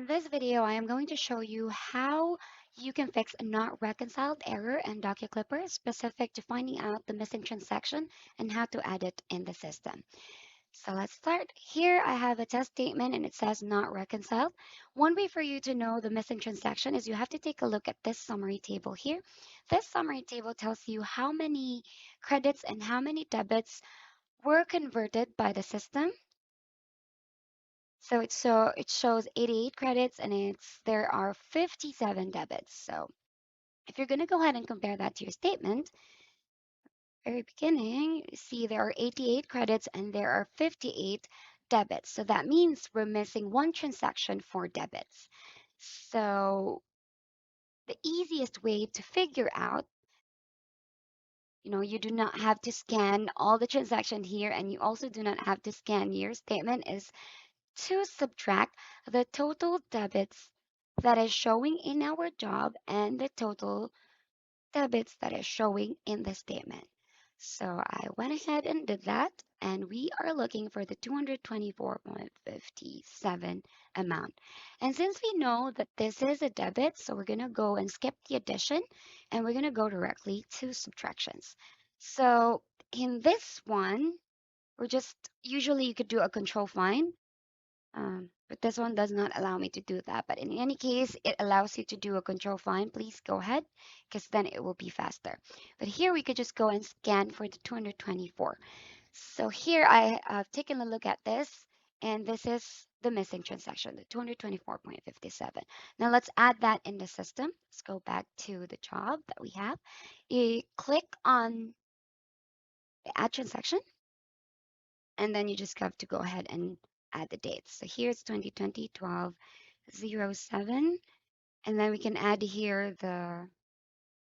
In this video, I am going to show you how you can fix a not reconciled error in DocuClipper specific to finding out the missing transaction and how to add it in the system. So let's start. Here I have a test statement and it says not reconciled. One way for you to know the missing transaction is you have to take a look at this summary table here. This summary table tells you how many credits and how many debits were converted by the system. So it shows 88 credits and there are 57 debits. So if you're going to go ahead and compare that to your statement, very beginning, you see there are 88 credits and there are 58 debits. So that means we're missing one transaction for debits. So the easiest way to figure out, you do not have to scan all the transaction here and you also do not have to scan your statement is to subtract the total debits that is showing in our job and the total debits that is showing in the statement. So I went ahead and did that, and we are looking for the 224.57 amount. And since we know that this is a debit, so we're going to go and skip the addition, and we're going to go directly to subtractions. So in this one, we're just, usually you could do a control find, but this one does not allow me to do that. But in any case, it allows you to do a control find. Please go ahead because then it will be faster. But here we could just go and scan for the 224. So here I have taken a look at this and this is the missing transaction, the 224.57. Now let's add that in the system. Let's go back to the job that we have. You click on the add transaction and then you just have to go ahead and add the dates. So here's 2020 12/07, and then we can add here the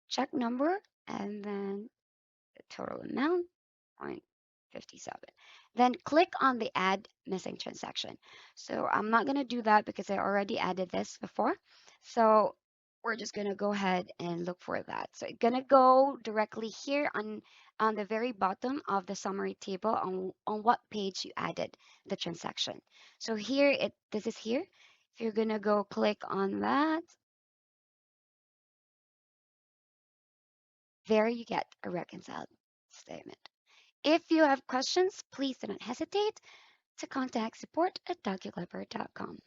check number and then the total amount, 0.57. Then click on the add missing transaction. So I'm not going to do that because I already added this before. So we're just going to go ahead and look for that. So it's going to go directly here on the very bottom of the summary table on what page you added the transaction. So here, this is here. If you're going to go click on that, there you get a reconciled statement. If you have questions, please do not hesitate to contact support@DocuClipper.com.